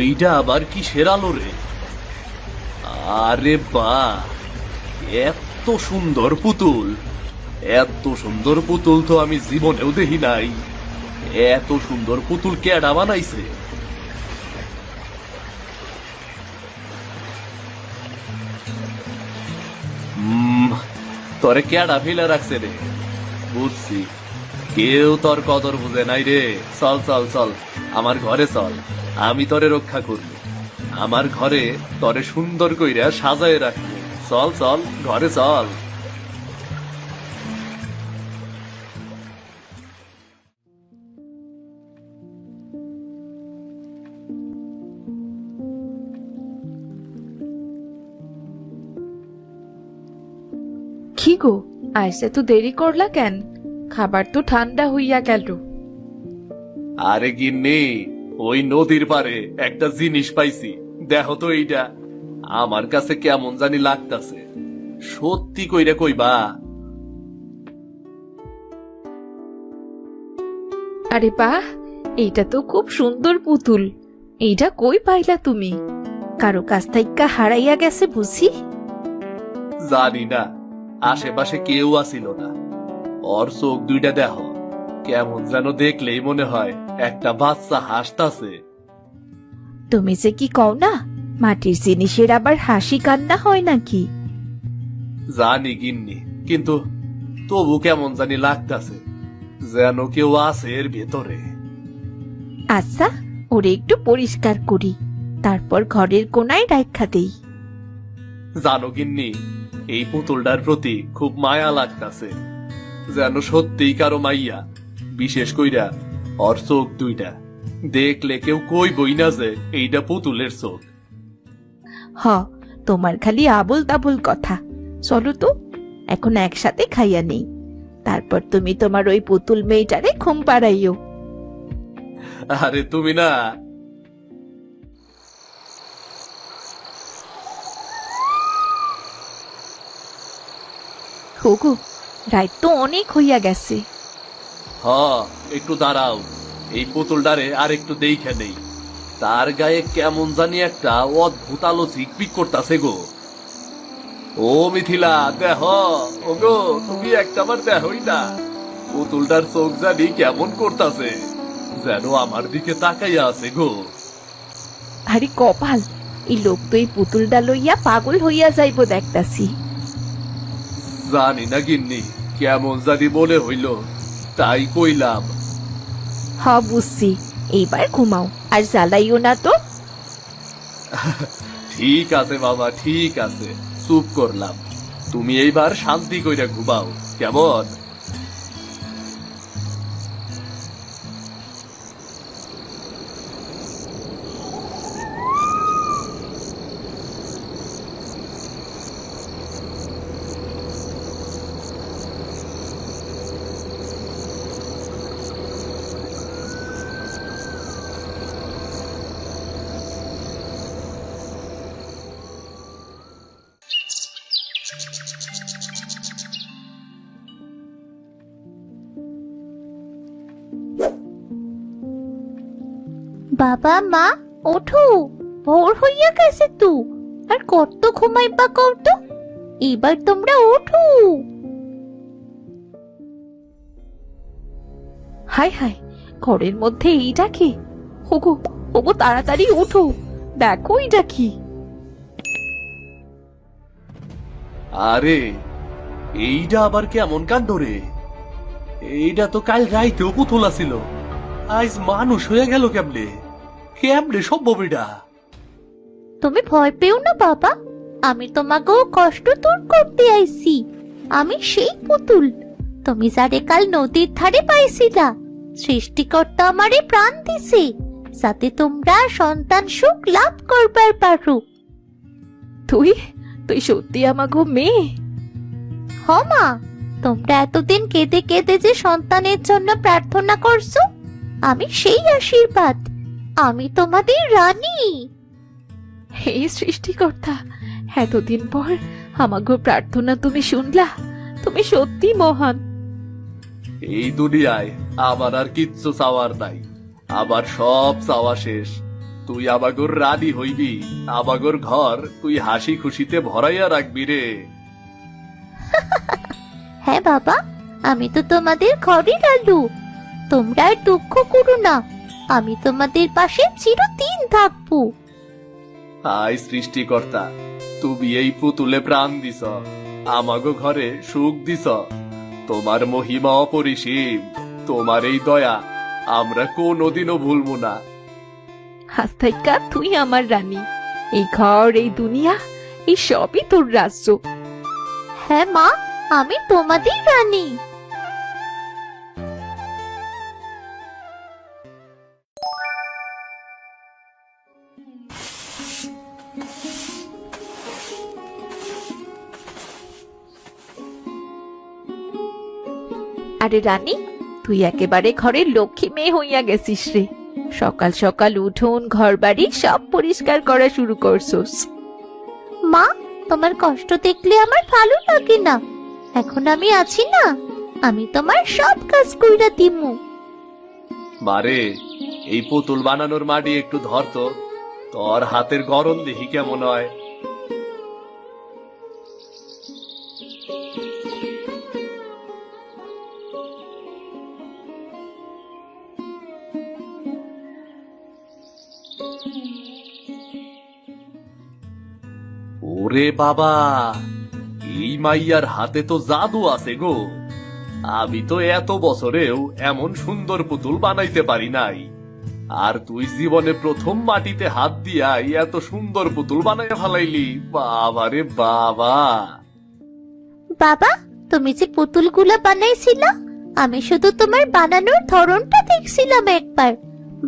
ওইটা আবার কিসের আলো রে? আরে বাহ, এত সুন্দর পুতুল! এত সুন্দর পুতুল তো আমি জীবনেও দেখি নাই। এত সুন্দর পুতুল কেডা বানাইছে? তোরে কেডা ফেলে রাখছে রে? বুঝছি, কেউ তোর কদর বুঝে নাই রে। চল চল চল, আমার ঘরে চল, আমি তোরে রক্ষা করব। আমার ঘরে তরে সুন্দর কইরা সাজায় রাখবো। চল চল, ঘরে চল। কি গো, আইসে তো দেরি করলা কেন? খাবার তো ঠান্ডা হইয়া গেল। আরে গিন্নি, ওই নদীর পারে একটা জিনিস পাইছি, দেখো তো এইটা। আমার কাছে কেমন জানি লাগতাছে। সত্যি কইরা কইবা? আরে বাহ, এইটা তো খুব সুন্দর পুতুল। এইটা কই পাইলা তুমি? কারো কাছ থেকে হারাইয়া গেছে বুঝি? জানি না, আশেপাশে কেউ আসিল না। ওর চোখ দুইটা দেখো, কেমন যেন দেখলেই মনে হয় একটা বাচ্চা হাসতাছে। তুমি যে কি কও না, মাটির জিনিসের আবার হাসি কান্না হয় নাকি? জানি গিন্নি, কিন্তু তবু কেমন জানি লাগতাছে, যেন কেউ আছে এর ভেতরে। আচ্ছা, ওরে একটু পরিষ্কার করি, তারপর ঘরের কোনায় রাখা দেই। জানো গিন্নি, এই পুতুলটার প্রতি খুব মায়া লাগতাছে, যেন সত্যিই কারো মাইয়া। বিশেষ কইরা ওর চোখ দুইটা দেখলে কেউ কইবই না যে এইটা পুতুলের চোখ। হ, তোমার খালি আবল তাবল কথা। চলো তো, এখন একসাথে খাইয়া নেই, তারপর তুমি তোমার ওই পুতুল মেয়েটারে ঘুম পাড়াইও। আরে তুমি না। হোগো, রাত তো অনেক হইয়া গেছে। হ, একটু দাঁড়াও, এই পুতুলটারে আর একটু দেইখা নেই। তার গায়ে কেমন জানি একটা অদ্ভুত আলো ঝিকপিক করতাছে গো। ও মিথিলা, দেহ। ওগো, তুমি একটাবার দেখোই না, পুতুলটার চোখ জানি কেমন করতাছে, যেন আমার দিকে তাকাইয়া আছে গো। আরে কপাল, এই লোক তো এই পুতুলটা লইয়া পাগল হইয়া যাইব দেখতাছি। জানি না গিন্নি, কেমন জানি বলে হইল, তাই কইলাম। হ, বুঝছি, এইবার ঘুমাও, আর জ্বালাইও না তো। ঠিক আছে বাবা, ঠিক আছে, চুপ করলাম। তুমি এইবার শান্তি কইরা ঘুমাও, কেমন? বাবা মা, ওঠো, ভোর হইয়া গেছে তো। আর কত ঘুমাইবা কত? এবার তোমরা ওঠো। হায় হায়, ঘরের মধ্যে এইটা কি? ওগো, ওগো, তাড়াতাড়ি ওঠো, দেখো এইটা কি। আরে, এইটা আবার কেমন কাণ্ড রে? এইটা তো কাল রাইতেও পুতুল ছিল, আজ মানুষ হয়ে গেল কেমনে? কেমনে সম্ভব এটা? তুমি ভয় পেও না বাবা, আমি তোমাকেও কষ্ট দূর করতে আইছি। আমি সেই পুতুল, তুমি যারে কাল নদীর ধারে পাইছিলা। সৃষ্টিকর্তা আমারে প্রাণ দিছে, যাতে তোমরা সন্তান সুখ লাভ করবার পারো। তুই তুই সত্যি আমাগো মেয়ে? হ মা, তোমরা এতদিন কেঁদে কেঁদে যে সন্তানের জন্য প্রার্থনা করছো, আমি সেই আশীর্বাদ। আমি তোমাদের রানী। হে সৃষ্টিকর্তা, এতদিন পর আমাগো প্রার্থনা তুমি শুনলা। তুমি সত্যি মহান। এই দুনিয়ায় আমার আর কিচ্ছু চাওয়ার নাই, আমার সব চাওয়া শেষ। তুই আমাগর রানী হইবি, আমাগর ঘর তুই হাসি খুশিতে ভরাইয়া রাখবি রে। হ্যাঁ বাবা, আমি তো তোমাদের ঘরে লালু। তোমরা আর দুঃখ করো না, আমি তোমাদের পাশে চিরদিন থাকবো। হায় সৃষ্টিকর্তা, তুমি এই পুতুলে প্রাণ দিছ, আমাগো ঘরে সুখ দিছ। তোমার মহিমা অপরিসীম, তোমার এই দয়া আমরা কোনোদিনও ভুলবো না। আজ থেকে তুই আমার রানী, এই ঘর, এই দুনিয়া, এই সবই তোর রাজ্য। হ্যাঁ মা, আমি তোমাদের রানী। আরে রানী, তুই একেবারে ঘরের লক্ষ্মী মেয়ে হইয়া গেছিস রে। সকাল সকাল উঠোন ঘর বাড়ি সব পরিষ্কার করা শুরু করছস। মা, তোমার কষ্ট দেখলে আমার ভালো লাগে না। এখন আমি আছি না, আমি তোমার সব কাজ কইরা দিমু। মারে, এই পুতুল বানানোর মাটি একটু ধরতো, তোর হাতের গরম দেখি কেমন হয়। ওরে বাবা, এই মাইয়ার হাতে তো জাদু আছে গো। আমি তো এত বছরেও এমন সুন্দর পুতুল বানাইতে পারি নাই, আর তুই জীবনে প্রথম মাটিতে হাত দিয়াই এত সুন্দর পুতুল বানাইয়া ফেলাইলি। বাবা রে বাবা। বাবা, তুমি যে পুতুলগুলা বানাইছিলা, আমি শুধু তোমার বানানোর ধরনটা দেখছিলাম একবার,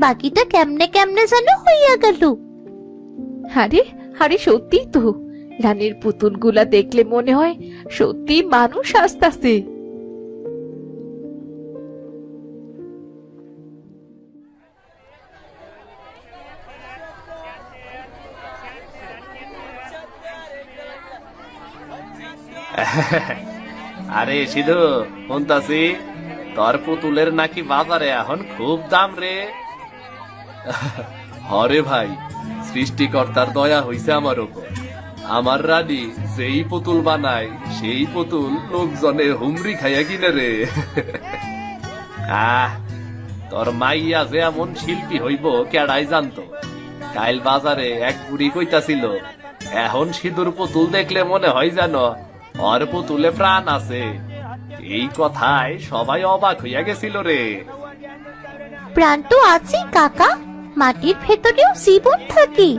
বাকিটা কেমনে কেমনে যেন হইয়া গেল। আরে আরে, সত্যি তো, রানীর পুতুলগুলা দেখলে মনে হয় সত্যি মানুষ আসতাছে। আরে সিধু, শুনতাছি তোর পুতুলের নাকি বাজারে এখন খুব দাম রে। হরে ভাই, সৃষ্টিকর্তার দয়া হইছে আমার উপর। আমার রানী যেই পুতুল বানায় সেই পুতুল লোকজনে হুমরি খাইয়া কিনে রে। তোর মাইয়া যে এমন শিল্পী হইব কেডাই জানতো। কাল বাজারে এক বুড়ি কইতাছিল, এখন সিঁদুর পুতুল দেখলে মনে হয় যেন ওর পুতুলে প্রাণ আছে। এই কথায় সবাই অবাক হইয়া গেছিল রে। প্রাণ তো আছে কাকা, মাটির ভেতরেও জীবন থাকে।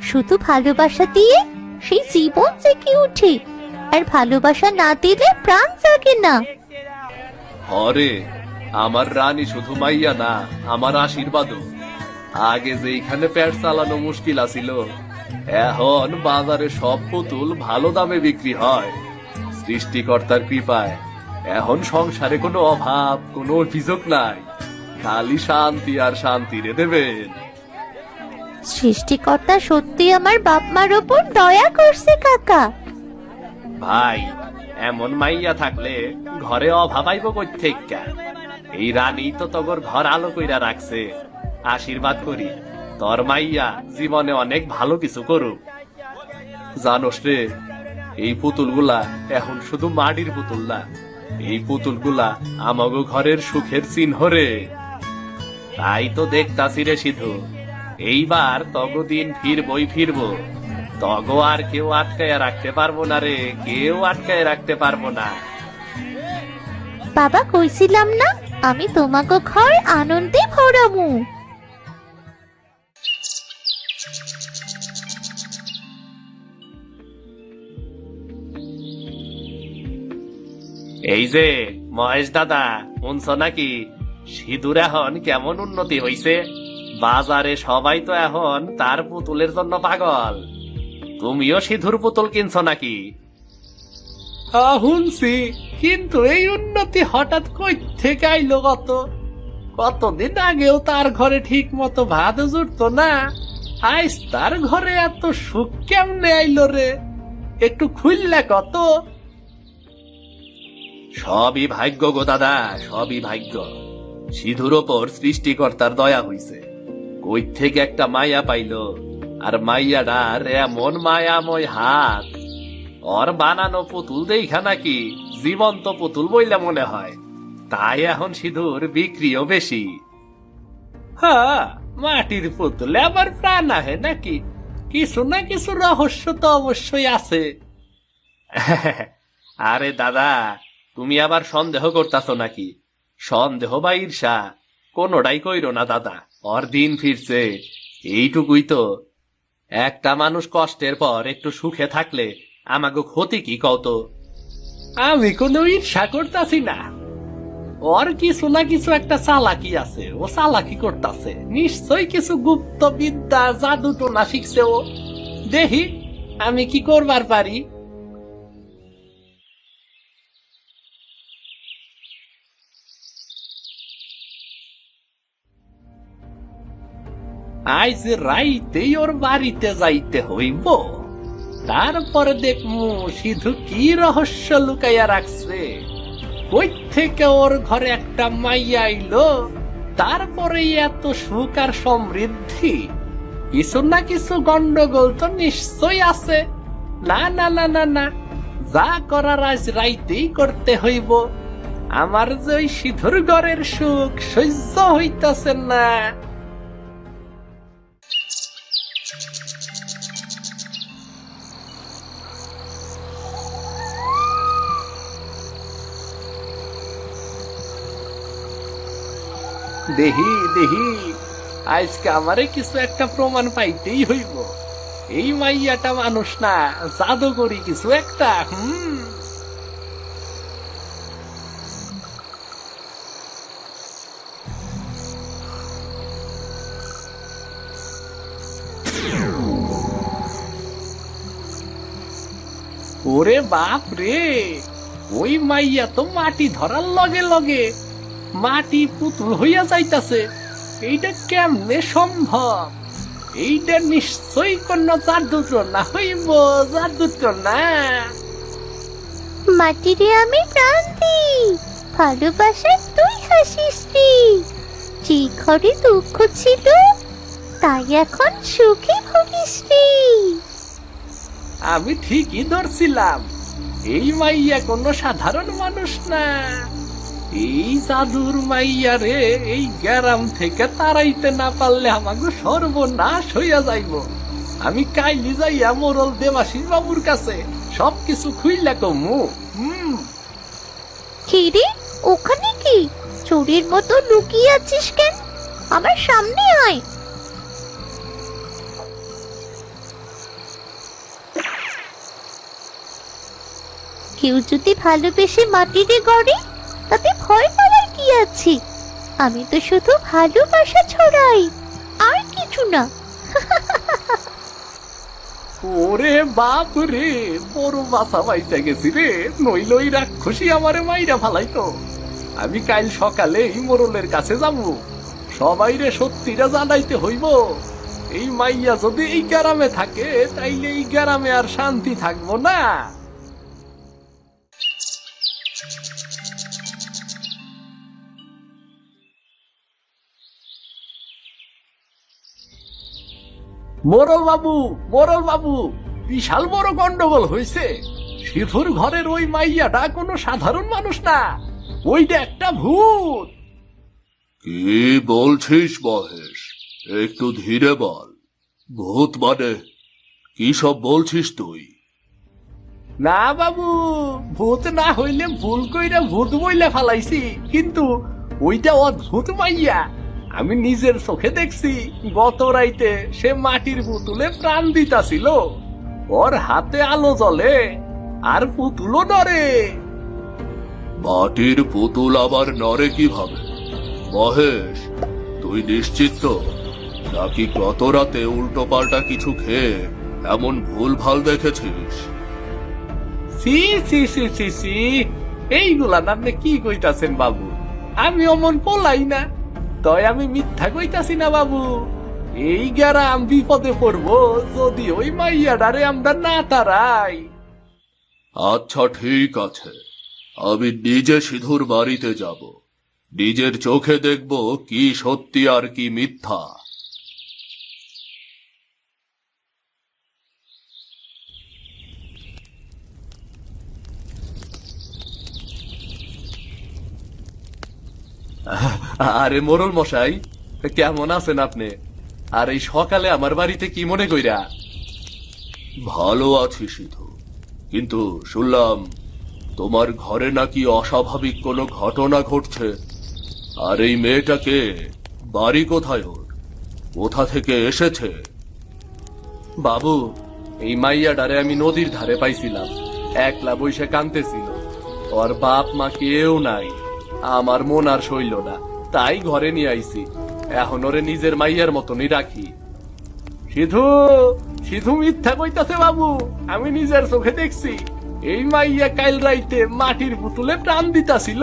শুধু ভালোবাসা দিয়ে সেই জীবন জেগে উঠে, আর ভালোবাসা না দিলে প্রাণ জাগে না। হরে, আমার রানী শুধু মাইয়া না, আমার আশীর্বাদও। আগে যেইখানে পেট চালানো মুশকিল আছিল, এখন বাজারে সব পুতুল ভালো দামে বিক্রি হয়। সৃষ্টিকর্তার কৃপায় এখন সংসারে কোনো অভাব, কোনো অভিযোগ নাই। খালি শান্তি আর শান্তি রে দেবেন। সৃষ্টিকর্তা সত্যি আমার বাপ মার ওপর দয়া করছে কাকা। ভাই, এমন মাইয়া থাকলে ঘরে অভাব আইব কই থেকে? এই রানী তো তগর ঘর আলো কইরা রাখছে। আশীর্বাদ করি তোর মাইয়া জীবনে অনেক ভালো কিছু করুক। জানোস রে, এই পুতুলগুলা এখন শুধু মাটির পুতুল না, এই পুতুলগুলা আমাগো ঘরের সুখের চিহ্ন রে। তাই তো দেখতাছি রে সিধু, এইবার তগো দিন ফিরবো। তগো আর কেউ আটকায় রাখতে পারবো না রে, কেউ আটকায় রাখতে পারবো না। বাবা, কইছিলাম না আমি তোমাকে ঘর আনন্দে ভরামু। এই যে মহেশ দাদা, শুনছ নাকি সিঁদুর এখন কেমন উন্নতি হইছে? বাজারে সবাই তো এখন তার পুতুলের জন্য পাগল। তুমিও সিঁদুর পুতুল কিনছ নাকি? শুনছি, কিন্তু এই উন্নতি হঠাৎ কই থেকে আইলো? কতদিন আগেও তার ঘরে ঠিক মতো ভাত জুটতো না, আজ তার ঘরে এত সুখ কেমনে আইলো রে? একটু খুললে কত। সবই ভাগ্য গো দাদা, সবই ভাগ্য। সিধুর ওপর সৃষ্টিকর্তার দয়া হইছে। কই থেকে একটা মাইয়া পাইলো, আর মাইয়াটার এমন মায়াময় হাত। ওর বানানো পুতুল দেখা নাকি জীবন্ত পুতুল বইলে মনে হয়, তাই এখন সিঁদুর বিক্রিও বেশি। হ্যাঁ, মাটির পুতুলে আবার প্রাণ আহে নাকি? কিছু না কিছু রহস্য তো অবশ্যই আছে। আরে দাদা, তুমি আবার সন্দেহ করতাছো নাকি? সন্দেহ বা ঈর্ষা কোনোটাই কইরো না দাদা, ওর দিন ফিরছে, এইটুকুই তো। একটা মানুষ কষ্টের পর একটু সুখে থাকলে আমাকে ক্ষতি কি কত? আমি কোনো ঈর্ষা করতাছি না, ওর কিছু না কিছু একটা চালাকি আছে, ও চালাকি করতেছে, নিশ্চয়ই কিছু গুপ্ত বিদ্যা জাদু টোনা শিখছে ও। দেখি আমি কি করবার পারি। আজ রাইতেই ওর বাড়িতে যাইতে হইব, তারপরে দেখমু সিধু কি রহস্য লুকাইয়া রাখছে। কই থেকে ওর ঘরে একটা মাইয়া আইলো, তারপরে এত সুখ আর সমৃদ্ধি? কিছু না কিছু গন্ডগোল তো নিশ্চয় আছে। না না না না না, যা করার আজ রাইতেই করতে হইব। আমার যে ওই সিধুর ঘরের সুখ সহ্য হইতাছে না। দেহি দেহি, আজকে আমারে কিছু একটা প্রমাণ পাইতেই হইব। এই মাইয়াটা মানুষ না, জাদুকরি কিছু একটা। ওরে বাপ রে, ওই মাইয়া তো মাটি ধরার লগে লগে মাটি পুতুল হইয়া যাইতাছে। এইটা কেমনে সম্ভব? এইটা নিশ্চয়ই কোন জাদুটনা হইব, জাদুটনা। মাটিরে আমি প্রাণ দিই, ভালোবাসার তুই হাসিস রে। যে ঘরে দুঃখ ছিল, তাই এখন সুখে ভুগিস রে। আমি ঠিকই ধরছিলাম, এই মাইয়া কোনো সাধারণ মানুষ না। এই জাদুর মাইয়া রে এই গ্রাম থেকে তাড়াইতে না পারলে আমাকে সর্বনাশ হইয়া যাইব। আমি কাইলি যাইয়া মোরল দেবাশিস বাবুর কাছে সবকিছু খুইলা কমু। কি রে, ওখানে কি চোরের মতো লুকিয়ে আছিস কেন? আমার সামনে আয়। কেউ যদি ভালোবেসে মাটিরে গড়ে, তাতে ভয় পাওয়ার কি আছে? আমি তো শুধু ভালোবাসা ছড়াই, আর কিছু না। ওরে বাপ রে, বড় বাসা পাইতে গেছি রে, নইলই রাক্ষসী আমারে মাইরা ফালাইতো। আমি কাল সকালে এই মোরলের কাছে যাবো, সবাই রে সত্যিটা জানাইতে হইব। এই মাইয়া যদি এই গ্রামে থাকে, তাইলে এই গ্রামে আর শান্তি থাকবো না। মোরল বাবু, মোরল বাবু, বিশাল বড় গন্ডগোল হয়েছে। সিধুর ঘরের ওই মাইয়াটা কোনো সাধারণ মানুষ না, ওইটা একটা ভূত। কি বলছিস মহেশ? একটু ধীরে বল। ভূত মানে কি সব বলছিস তুই? না বাবু, ভূত না হইলে ভুল কইরা ভূত বইলা ফালাইছি, কিন্তু ওইটা অদ্ভুত মাইয়া। আমি নিজের চোখে দেখছি, গত রাইতে সে মাটির পুতুলে প্রাণ দিতাছিল। ওর হাতে আলো জ্বলে আর পুতুলও নড়ে। মাটির পুতুল আবার নড়ে কিভাবে? মহেশ, তুই নিশ্চিত তো? নাকি গত রাতে উল্টো পাল্টা কিছু খেয়ে এমন ভুল ভাল দেখেছিস? C C C C C, এইগুলা না আপনি কি কইতাছেন বাবু? আমি অমন পোলাই না, তয় আমি মিথ্যা কইতাছি না বাবু। এই গ্রাম বিপদে পড়বো যদি ওই মাইয়াডারে আমরা না তারাই। আচ্ছা ঠিক আছে, আমি নিজে সিধুর বাড়িতে যাব, নিজের চোখে দেখব কি সত্যি আর কি মিথ্যা। আরে মোরল মশাই, কেমন আছেন আপনি? আর এই সকালে আমার বাড়িতে কি মনে কইরা? ভালো আছি সিধু, কিন্তু শুনলাম তোমার ঘরে নাকি অস্বাভাবিক কোনো ঘটনা ঘটছে। আর এই মেয়েটাকে, বাড়ি কোথায় ওর, কোথা থেকে এসেছে? বাবু, এই মাইয়াডারে আমি নদীর ধারে পাইছিলাম, একলা বইসে কাঁদতেছিল। ওর বাপ মা কেউ নাই। আমার মন আর সইল না, তাই ঘরে নিয়ে আইছি। এখন ওরে নিজের মাইয়ার মতনই রাখি। সিধু, সিধু মিথ্যা কইতাছে বাবু, আমি নিজের চোখে দেখছি। এই মাইয়া কাল রাইতে মাটির পুতুলে প্রাণ দিতাছিল।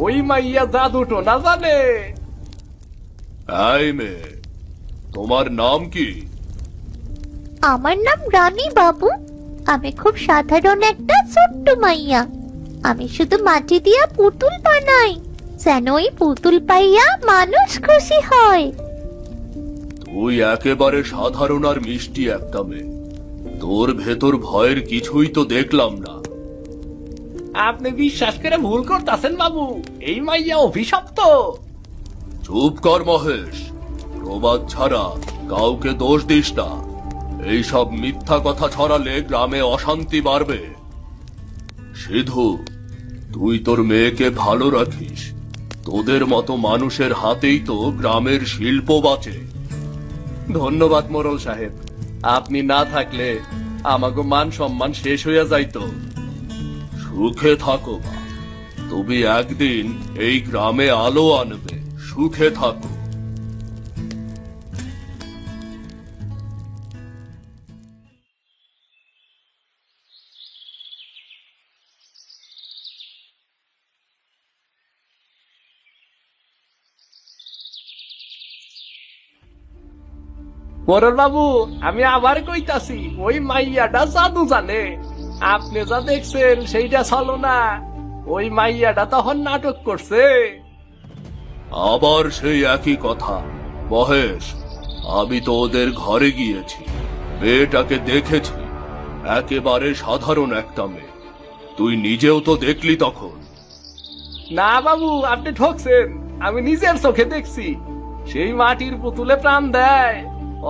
ওই মাইয়া জাদুটো না জানে। এই মেয়ে, তোমার নাম কি? আমার নাম রানী বাবু। আমি খুব সাধারণ একটা ছোট্ট মাইয়া। আমি শুধু মাটি দিয়া পুতুল বানাই, যেন ওই পুতুল পাইয়া মানুষ খুশি হয়। তুই একেবারে সাধারণ আর মিষ্টি একটা মেয়ে। তোর ভেতর ভয়ের কিছুই তো দেখলাম না। আপনি বিশ্বাস করে ভুল করতেছেন বাবু, এই মাইয়া অভিশপ্ত। চুপ কর মহেশ, প্রবাদ ছাড়া কাউকে দোষ দিস না। এইসব মিথ্যা কথা ছড়ালে গ্রামে অশান্তি বাড়বে। সিধু, তুই তোর মেয়েকে ভালো রাখিস। তোদের মতো মানুষের হাতেই তো গ্রামের শিল্প বাঁচে। ধন্যবাদ মোরল সাহেব, আপনি না থাকলে আমাগো মান সম্মান শেষ হইয়া যাইতো। সুখে থাকো মা, তুমি একদিন এই গ্রামে আলো আনবে। সুখে থাকো। মোরল বাবু, আমি আবার কইতাছি, ওই মাইয়াটা জাদু জানে। আপনি যা দেখছেন সেইটা চলো না। ওই মাইয়াটা তখন নাটক করছে। আবার সেই একই কথা। মহেশ, আমি তো ওদের ঘরে গিয়েছি, মেয়েটাকে দেখেছি। একেবারে সাধারণ একটা মেয়ে। তুই নিজেও তো দেখলি তখন। না বাবু, আপনি ঠকছেন। আমি নিজের চোখে দেখছি। সেই মাটির পুতুলে প্রাণ দেয়,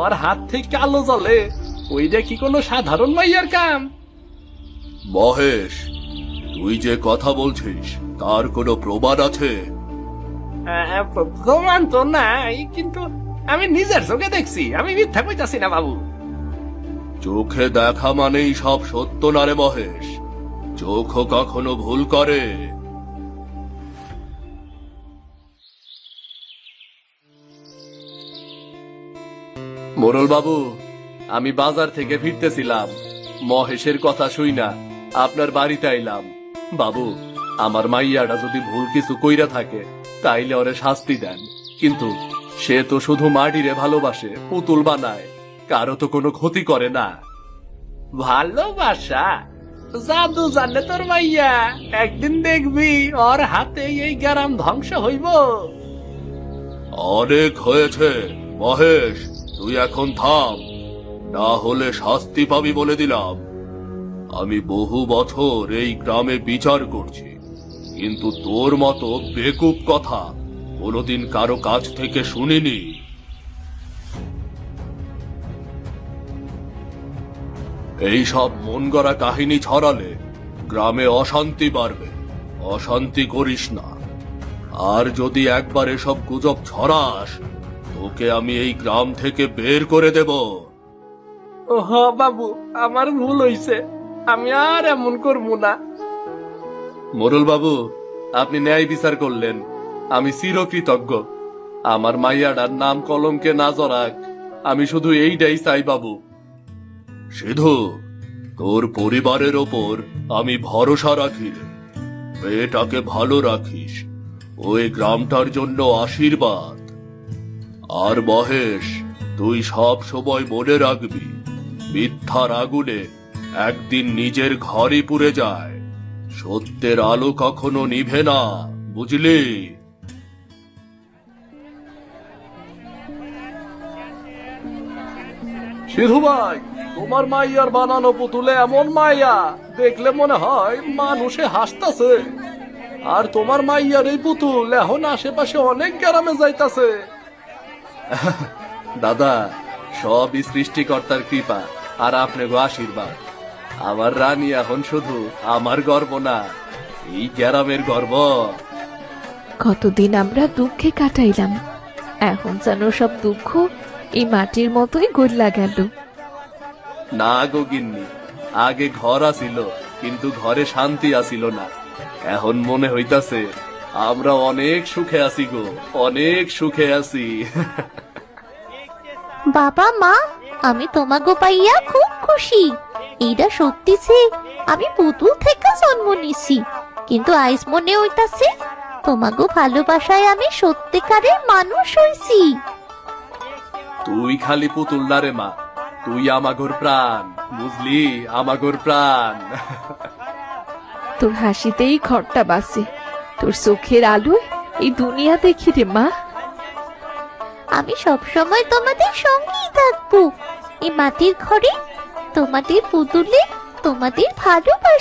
ওর হাত থেকে আলো জ্বলে। ওইটা কি কোনো সাধারণ মাইয়ার কাম? মহেশ, তুই যে কথা বলছিস তার কোনো প্রমাণ আছে? প্রমাণ তো নাই, কিন্তু আমি নিজের চোখে দেখছি। আমি মিথ্যা কইতাছি না বাবু। চোখে দেখা মানেই সব সত্য না রে মহেশ। চোখও কখনো ভুল করে। মোরল বাবু, আমি বাজার থেকে ফিরতেছিলাম, মহেশের কথা শুই না আপনার বাড়িতে আইলাম। বাবু, আমার মাইয়াটা যদি ভুল কিছু কইরা থাকে তাইলে ওরে শাস্তি দেন। কিন্তু সে তো শুধু মাটিরে ভালোবাসে, পুতুল বানায়, কারো তো কোনো ক্ষতি করে না। ভালোবাসা? জাদু জানে তোর মাইয়া। একদিন দেখবি ওর হাতে এই গ্রাম ধ্বংস হইব। অনেক হয়েছে মহেশ, তুই এখন থাম, না হলে শাস্তি পাবি বলে দিলাম। আমি বহু বছর এই গ্রামে বিচার করছি, কিন্তু তোর মতো বেকুব কথা কোনোদিন কারো কাছ থেকে শুনিনি। এই সব মন গড়া কাহিনী ছড়ালে গ্রামে অশান্তি বাড়বে। অশান্তি করিস না। আর যদি একবার এসব গুজব ছড়াস, তোকে আমি এই গ্রাম থেকে বের করে দেব। ওহ বাবু, আমার ভুল হইছে। আমি আর এমন করবো না। মোরল বাবু, আপনি ন্যায় বিচার করলেন, আমি চিরকৃতজ্ঞ। আমার মাইয়াটার নাম কলঙ্কে না জড়াক, আমি শুধু এইটাই চাই বাবু। সিধু, তোর পরিবারের ওপর আমি ভরসা রাখি রে। মেয়েটাকে ভালো রাখিস, ওই গ্রামটার জন্য আশীর্বাদ। আর মহেশ, তুই সব সময় মনে রাখবি, মিথ্যার আগুনে একদিন নিজের ঘরই পুড়ে যায়। সত্যের আলো কখনো নিভে না, বুঝলি? সিধু ভাই, তোমার মাইয়ার বানানো পুতুলে এমন মাইয়া দেখলে মনে হয় মানুষে হাসতেছে। আর তোমার মাইয়ার এই পুতুল এখন আশেপাশে অনেক গ্রামে যাইতাছে। দাদা, সব সৃষ্টিকর্তার কৃপা আর আপনাকে আশীর্বাদ। আমার রানী এখন শুধু আমার গর্ব না, এই গ্রামের গর্ব। কতদিন আমরা দুঃখে কাটাইলাম, এখন যেন সব দুঃখ এই মাটির মতোই গড়লা গেল। না গো গিন্নি, আগে ঘর আসিল কিন্তু ঘরে শান্তি আসিল না। এখন মনে হইতাছে আমরা অনেক সুখে আছি গো, অনেক সুখে আছি। বাবা মা, আমি তোমাকে পাইয়া খুব খুশি। এইটা সত্যি যে আমি পুতুল থেকে জন্ম নিছি, কিন্তু আইস মনে হইতাছে তোমাকে ভালোবাসায় আমি সত্যিকারের মানুষ হইছি। তুই খালি পুতুল না রে মা, তুই আমাগোর প্রাণ, বুঝলি, আমাগোর প্রাণ। তোর হাসিতেই ঘরটা বাসে, তোর চোখের আলোয় এই দুনিয়া দেখি রে মা। আমি সব সময় তোমাদের সঙ্গেই থাকবো, এই মাটির ঘরে, তোমাদের পুতুলে, তোমাদের ভালোবাসা।